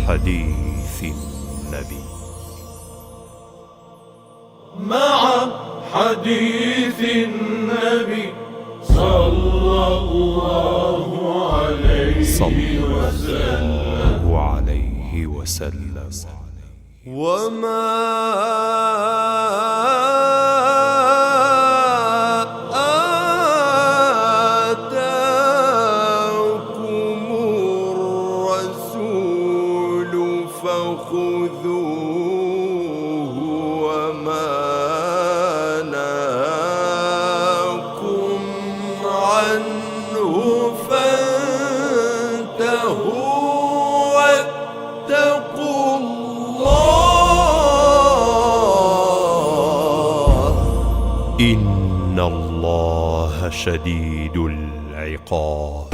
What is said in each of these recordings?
حديث النبي. مع حديث النبي صلى الله عليه وسلم. وما آتاكم الرسول فخذوه وما نهاكم عنه فانتهوا واتقوا الله إن الله شديد العقاب.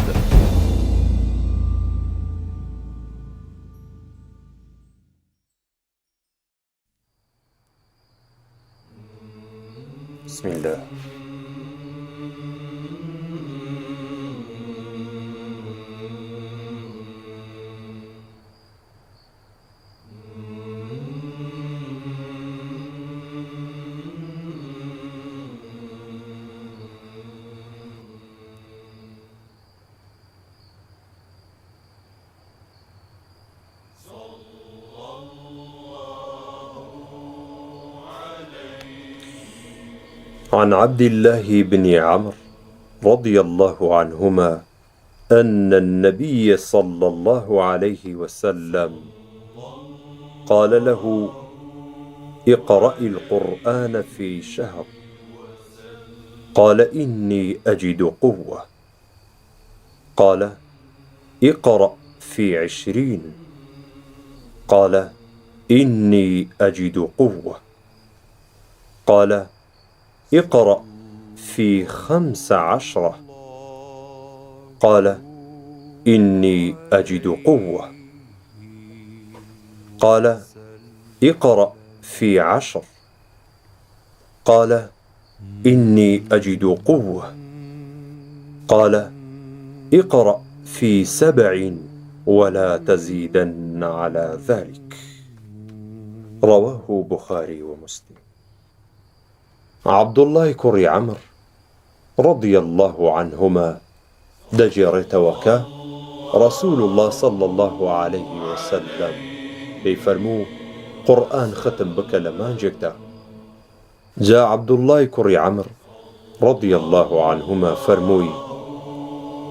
بسم الله. عن عبد الله بن عمرو رضي الله عنهما أن النبي صلى الله عليه وسلم قال له: اقرأ القرآن في شهر. قال: إني أجد قوة. قال: اقرأ في 20. قال: إني أجد قوة. قال: اقرأ في 15. قال: إني أجد قوة. قال: اقرأ في 10. قال: إني أجد قوة. قال: اقرأ في 7 ولا تزيدن على ذلك. رواه بخاري ومسلم. عبد الله كري عمرو رضي الله عنهما دجرت وكا رسول الله صلى الله عليه وسلم بيفرمو قرآن ختم بك لما جكتا. جاء عبد الله كري عمرو رضي الله عنهما فرموي: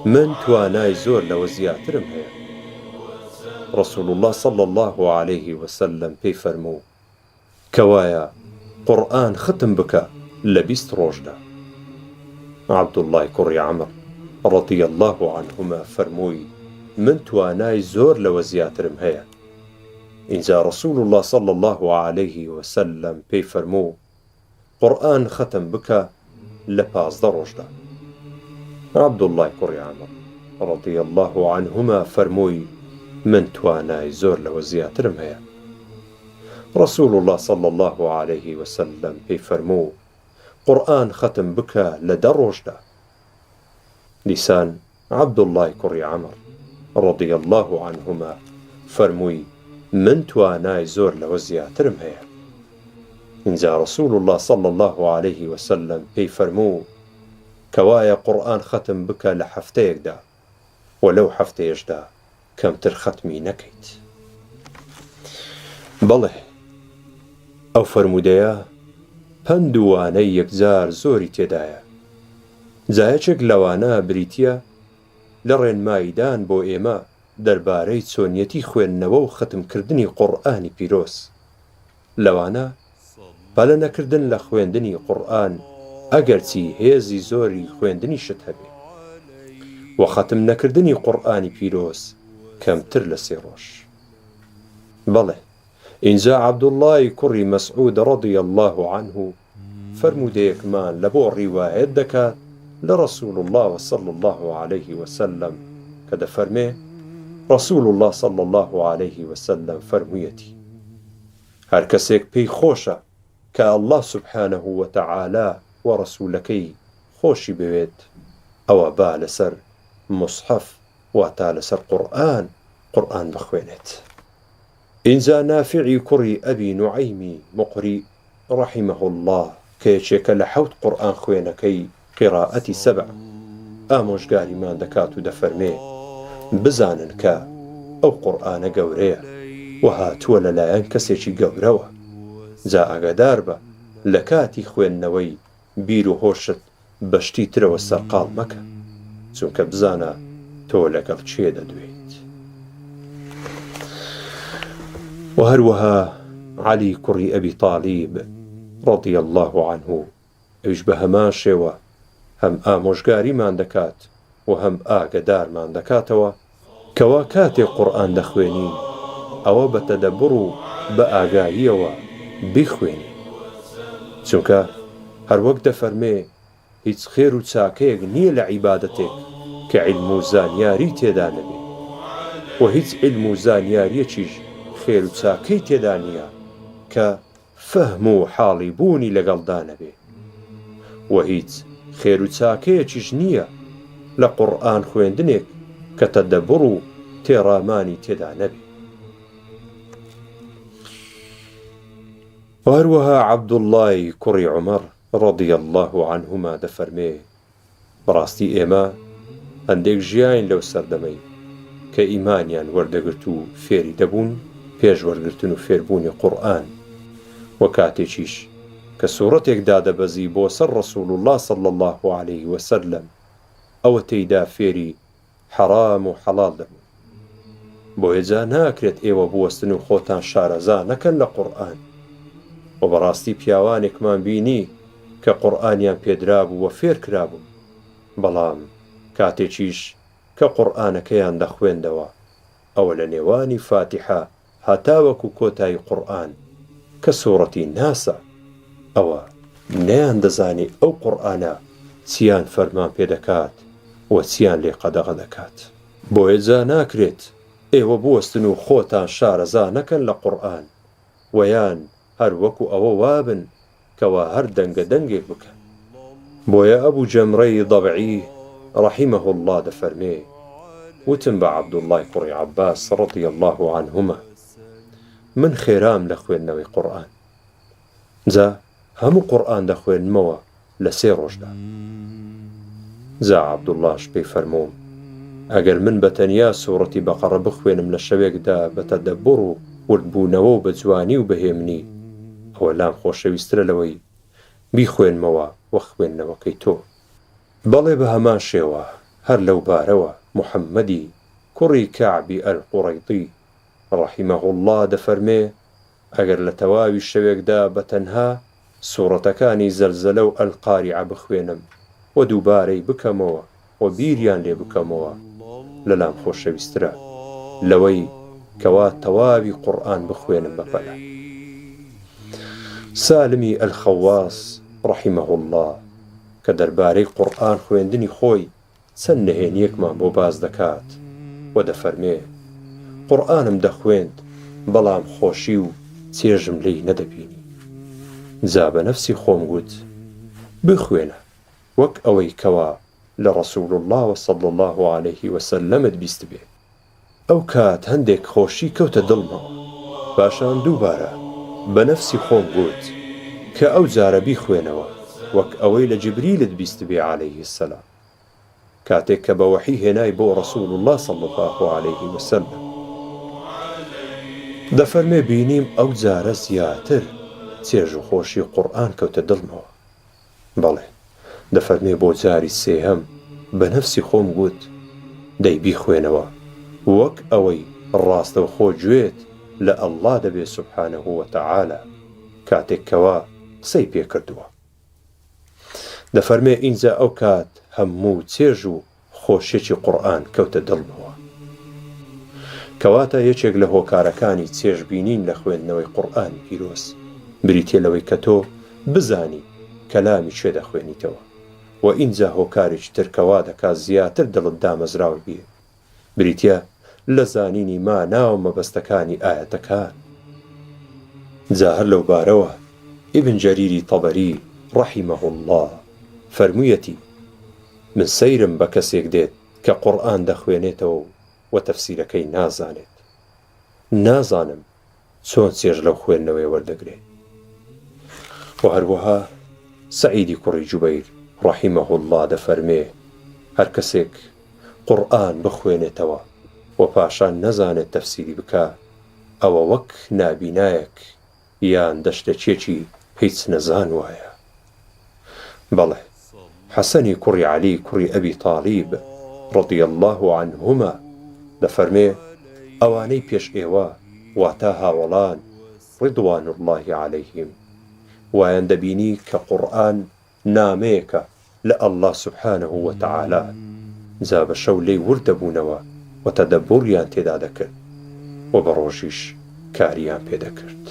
من تواناي زور لو زياترم هي. رسول الله صلى الله عليه وسلم بيفرمو: كوايا قرآن ختم بك لبست روجدا. عبد الله كري عمرو رضي الله عنهما فرموي: من تواناي زور لو زياترم هي. إنجا رسول الله صلى الله عليه وسلم بيفرمو: قرآن ختم بك لباز روجدا. عبد الله كري عمرو رضي الله عنهما فرموي: من تواناي زور لو زياترم هي. رسول الله صلى الله عليه وسلم بيفرمو: قرآن ختم بك لدروجدا. لسان عبد الله كري عمرو رضي الله عنهما فرموي: من تواناي زور لو زياترم هي. إنجا رسول الله صلى الله عليه وسلم بيفرمو: كوايا قرآن ختم بك لحفتيك دا ولو حفتيش دا كم ترختمي نكيت. بله ئەو فەرموودەیە پەندوانەی یەکجار زۆری تێدایە. جایەکێک لەوانە بریتیە لە ڕێنماییدان بۆ ئێمە دەربارەی چۆنیەتی خوێندنەوە و ختمکردنی قورئانی پیرۆز. لەوانە بەلە نەکردن لە خوێندنی قورئان ئەگەرچی هێزی زۆری خوێندنی شت هەبێ و ختم نەکردنی قورئانی پیرۆز کەمتر لە 3 ڕۆژ. بەڵێ إنجا عبد الله كري مسعود رضي الله عنه فرموديك مان لبو رواية دكات لرسول الله صلى الله عليه وسلم كده فرمي رسول الله صلى الله عليه وسلم فرميتي هر كسيك بي خوشة كالله سبحانه وتعالى ورسولكي خوشي بويت أو بالسر مصحف واتالسر قرآن بخوينت. ئینجا نافعی کوڕی ئەبی نوعەیمی مقری ڕەحیمەه الله کە یەکێکە لە 7 قورئان خوێنەکەی قیراءەتی سەبع ئامۆژگاریمان دەکات و دەفەرمێ بزانن کە ئەو قورئانە گەورەیە و هاتووە لەلایەن کەسێکی گەورەوە، جا ئاگادار بە لە کاتی خوێندنەوەی بیر و هۆشت بەشتی ترەوە سەرقاڵ مەکە، چونکە بزانە تۆ لەگەڵ چێ دەدوێیت. و هەروەها عەلی کوڕی ئەبی تاڵیب ڕەضی الله عنه ئەویش بە هەمان شێوە هەم ئامۆژگاریمان دەکات و هەم ئاگدارمان دەکاتەوە کەوا کاتێک قورئان دەخوێنین ئەوە بە تەدەببر و بە ئاگاییەوە بیخوێنی، چونکە هەروەک دەفەرمێ هیچ خێر و چاکەیەک نییە لە عیبادەتێک کە عیلم و زانیاری تێدا نەبێ، و هیچ عیلم و زانیاریەکیش خێر و چاکەی تێدا نییە کە فەهم و حاڵی بوونی لەگەڵدا نەبێ، و هیچ خێر و چاکەیەکیش نییە لە قورئان خوێندنێک کە تەدەببر و تێڕامانی تێدا نەبێ. وهروەها عەبدوڵڵای کوڕی عومەر ڕەضی الله عنهما دەفەرمێ بەڕاستی ئێمە هەندێک ژیاین لەو سەردەمەی کە ئیمانیان وەردەگرت و فێری دەبوون پێش وەرگرتن و فێربوونی قورئان، و کاتێکیش کە سوورەتێک دادەبەزی بۆ سەر ڕەسوول الله صلی الله عليه وسلم ئەوە تێیدا فێری حەرام و حەڵاڵ دەبوون. بۆ هێجا ناکرێت ئێوە بوەستن و خۆتان شارەزا نەکەن لە قورئان، و بەڕاستی پیاوانێکمان بینی کە قورئانیان پێدرابوو و فێر کرابوو، بەڵام کاتێکیش کە قورئانەکەیان دەخوێندەوە ئەوە لە نێوانی فاتحە هەتاوەکو کۆتایی قورئان کە سوورەتی ناسە ئەوە نەیان دەزانی ئەو قورئانە چیان فەرمان پێدەکات و چیان لێ قەدەغە دەکات. بۆیە جا ناکرێت ئێوە بوەستن و خۆتان شارەزا نەکەن لە قورئان، ویان هەر وەکو ئەوە وابن کەوا هەر دەنگە دەنگێک بکەن. بۆیە ئەبوو جەمرەی ضەبعی ڕەحیمەه الله دەفەرمێ وتم بە عەبدوڵڵای کوڕی عەباس ڕەضی الله عنهما من خێرام لە خوێندنەوەی قورئان، جا هەموو قورئان دەخوێنمەوە لە 3 ڕۆژدا. جا عەبدوڵڵاش پێی فەرمووم ئەگەر من بەتەنیا سوورەتی بەقەرە بخوێنم لە شەوێکدا بە تەدەببر و وردبوونەوە و بە جوانی و بەهێمنی ئەوە لام خۆشەویسترە لەوەی بیخوێنمەوە وە خوێندنەوەکەی تۆ. بەڵێ بە هەمان شێوە هەر لەو بارەوە محەممەدی کوڕی کەعبی ئەلقوڕەیطی ڕەحیمەه الله دەفەرمێ ئەگەر لە تەواوی شەوێکدا بەتەنها سوورەتەکانی زەلزەلە و ئەلقاریعە بخوێنم و دووبارەی بکەمەوە و بیریان لێ بکەمەوە لەلام خۆشەویسترە لەوەی کەوا تەواوی قورئان بخوێنم بەپەلا. سالمی ئەلخەواس ڕەحیمەه الله کە دەربارەی قورئان خوێندنی خۆی چەند نهێنیەکمان بۆ باز دەکات و دەفەرمێ قورئانم دەخوێند بەڵام خۆشی و چێژم لێی نەدەبینی، جا بە نەفسی خۆم گوت بخوێنە وەک ئەوەی کەوا لە ڕەسوول الله صلی الله عليه وسلمت بیست بێ. ئەو کات هەندێک خۆشی کەوتە دڵمەوە، پاشان دووبارە بە نەفسی خۆم گوت کە ئەو جارە بیخوێنەوە وەک ئەوەی لە جبریلت بیست بێ عليه السلام کاتێک کە بە وەحی هێنای بۆ ڕەسوول الله صلی الله عليه وسلم. دەفەرمێ بینیم ئەو جارە زیاتر چێژ و خۆشی قورئان کەوتە دڵمەوە. بەڵێ دەفەرمێ بۆ جاری سێهەم بە نەفسی خۆم گوت دەی بیخوێنەوە وەک ئەوەی ڕاستەوخۆ گوێت لە ئەڵڵا دەبێ سوبحانەه وتەعالە کاتێک کەوا قسەی پێ کردووە. دەفەرمێ ئینجا ئەو کات هەموو چێژ و خۆشیێکی قورئان کەوتە دڵمەوە. کەواتە یەکێک لە هۆکارەکانی چێژبینین لە خوێندنەوەی قورئانی پیرۆز بریتێ لەوەی کە تۆ بزانی کەلامی کوێ دەخوێنیتەوە، و ئینجا هۆکارێکی ترکەوا دەکات زیاتر دڵت دامەزراوە بێ بریتە لە زانینی مانا و مەبەستەکانی ئایەتەکان. جا هەر لەو بارەوە ئیبن جەریری تەبەری ڕەحیمەه الله فەرموویەتی من سەیرم بە کەسێک دێت کە قورئان دەخوێنێتەوە و تەفسیرەکەی نازانێت. نازانم چۆن چێژ لەو خوێندنەوەی وەردەگرێت. و هەروەها سەعیدی کوڕی جوبەیر ڕەحیمەه الله دەفەرمێ هەر کەسێک قورئان بخوێنێتەوە و پاشان نەزانێت تەفسیری بکە، ئەوە وەک نابینایەک یان دەشتەچێکی هیچ نەزان وایە. بەڵێ حەسەنی کوڕی عەلی کوڕی ئەبی تاڵیب ڕەضی الله عنهما دەفەرمێ ئەوانەی پێش ئێوە واتە هاوڵان ڕضوان الله عەلەیهم وایان دەبینی کە قورئان نامەیەکە لە ئەڵڵا سوبحانەه وتەعالا، جا بە شەو لێی وردەبوونەوە و تەدەبوریان تێدا دەکرد و بە ڕۆژیش کاریان پێدەکرد.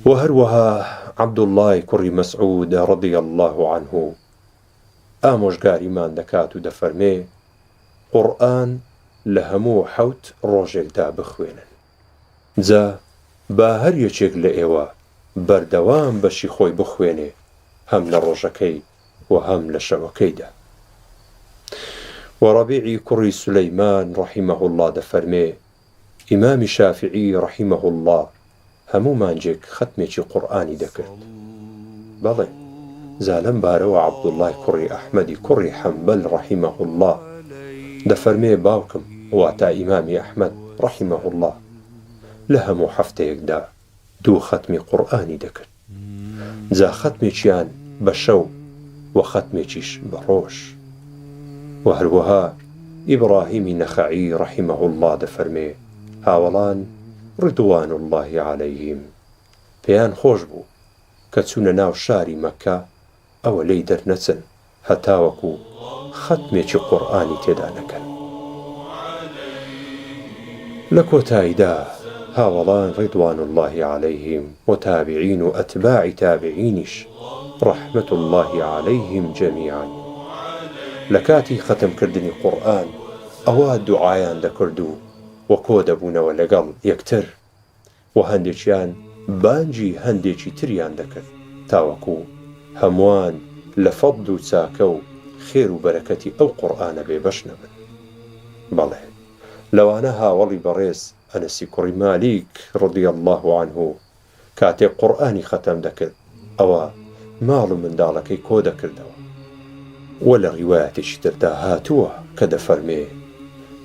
و هەروەها عەبدوڵڵای کوڕی مەسعود ڕەضی الله عنه ئامۆژگاریمان دەکات و دەفەرمێ قورئان لە هەموو 7 ڕۆژێکدا بخوێنن. جا با هەر یەکێک لە ئێوە بەردەوام بەشی خۆی بخوێنێ، هەم لە ڕۆژەکەی و هەم لە شەوەکەیدا. و ڕەبیعی کوڕی سولەیمان ڕەحیمەه الله دەفەرمێ ئیمامی شافعی ڕەحیمەه الله هەموو مانجێک ختمێکی قورئانی دەکرد. بەڵێ جا لەم بارەوە عەبدوڵڵای کوڕی ئەحمەدی کوڕی حەنبەل ڕەحیمەه الله دەفەرمێ باوکم واتە ئیمامی ئەحمەد ڕەحیمەه الله لە هەموو هەفتەیەکدا 2 ختمی قورئانی دەکرد، جا ختمێکیان بە شەو و ختمێکیش بە ڕۆژ. و هەروەها ئیبراهیمی نەخەعی ڕەحیمەه الله دەفەرمێ هاوڵان ڕضوان الله عەلەیهم پێیان خۆش بوو کە چوونە ناو شاری مەککە ئەوە لێی دەرنەچن هەتاوەکو ختمێکی قورئانی تێدا نەکەن. لە کۆتاییدا هاوڵان ڕضوان الله عەلەیهم و تابعین و ئەتباعی تابعینیش ڕەحمەت الله عەلەیهم جەمیعاً لە کاتی ختمکردنی قورئان ئەوە دوعایان دەکرد و کۆ دەبوونەوە لەگەڵ یەکتر و هەندێکیان بانجی هەندێکی تریان دەکرد تاوەکو هەمووان لە فەضل و چاکە و خێر و بەرەکەتی ئەو قورئانە بێبەش نەبن. بەڵێ لەوانە هاوڵی بەڕێز ئەنەسی کوڕی مالیک ڕەضی الله عنه کاتێک قورئانی ختم دەکرد ئەوە ماڵ و منداڵەکەی کۆ دەکردەوە. و لە ڕیوایەتێکی تردا هاتووە کە دەفەرمێ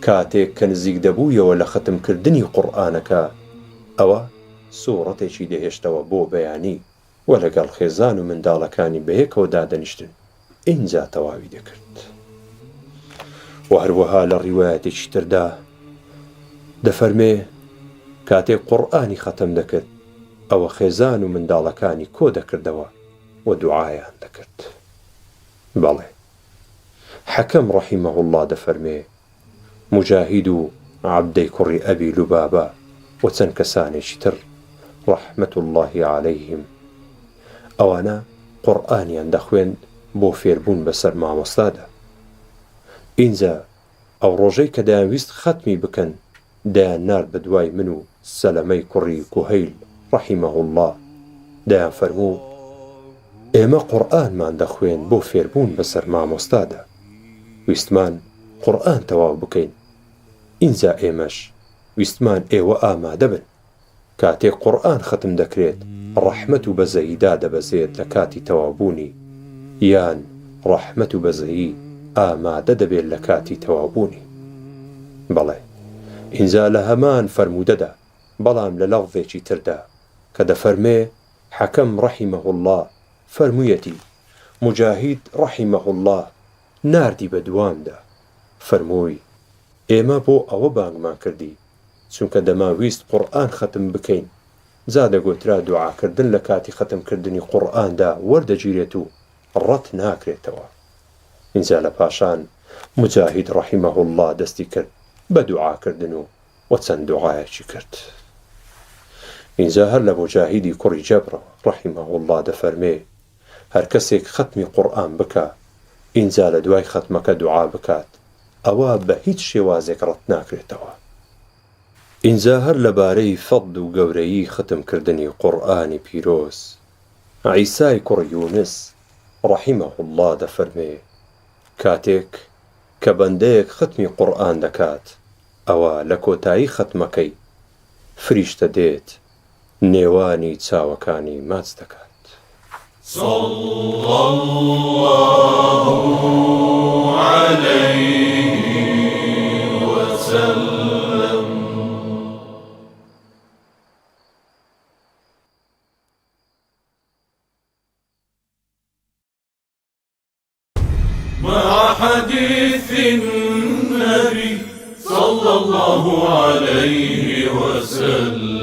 کاتێک کە نزیک دەبوویەوە لە ختمکردنی قورئانەکە ئەوە سوورەتێکی دەهێشتەوە بۆ بەیانی و لەگەڵ خێزان و منداڵەکانی بەیەکەوە دادەنیشتن ئینجا تەواوی دەکرد. و هەروەها لە ڕیوایەتێکی تردا دەفەرمێ کاتێک قورئانی ختم دەکرد ئەوە خێزان و منداڵەکانی کۆ دەکردەوە و دوعایان دەکرد. بەڵێ حەکەم ڕەحیمەه الله دەفەرمێ مجاهید و عەبدەی کوڕی ئەبی لوبابە و چەند کەسانێکی تر ڕەحمەت الله عەلەیهم ئەوانە قورئانیان دەخوێند بۆ فێربوون بەسەر مامۆستادا. ئینجا ئەو ڕۆژەی کە دەیانویست ختمی بکەن دەیان نارد بە دوای من و سەلەمەی کوڕی کوهەیل ڕەحیمەه الله دەیان فەرموو ئێمە قورئانمان دەخوێن بۆ فێربوون بەسەر مامۆستادا، ویستمان قورئان تەواو بکەین. ئینجا ئێمەش ویستمان ئێوە ئامادە بن. کاتێک قورئان ختم دەکرێت ڕەحمەت و بەزەییدا دەبەزێت لە کاتی تەوابوونی یان ڕەحمەت و بەزەیی ئامادە دەبێت لە کاتی تەوابوونی. بەڵێ ئینجا لە هەمان فەرمودەدا بەڵام لە لەفظێکی تردا کە دەفەرمێ حەکەم ڕەحیمەه الله فەرموویەتی مجاهید ڕەحیمەه الله ناردی بە دوامدا فەرمووی ئێمە بۆ ئەوە بانگمان کردی چونکە دەماویست قورئان ختم بکەین، جا دەگوترا دوعاکردن لە کاتی ختمکردنی قورئاندا وەردەگیرێت و ڕەت ناکرێتەوە. ئینجا لە پاشان مجاهید ڕەحیمەه الله دەستی کرد بە دوعاکردن و چەند دوعایەکی کرد. ئینجا هەر لە مجاهیدی کوڕی جەبر ڕەحیمەه الله دەفەرمێ هەر کەسێک ختمی قورئان بکە ئینجا لە دوای ختمەکە دوعا بکات ئەوە بە هیچ شێوازێک ڕەت ناکرێتەوە. ئینجا هەر لەبارەی فەضل و گەورەیی ختمکردنی قورئانی پیرۆز عیسای کوڕی یونس ڕەحیمەه الله دەفەرمێ کاتێک کە بەندەیەک ختمی قورئان دەکات ئەوە لە کۆتایی ختمەکەی فریشتە دێت نێوانی چاوەکانی ماچ دەکات. مع حديث النبي صلى الله عليه وسلم.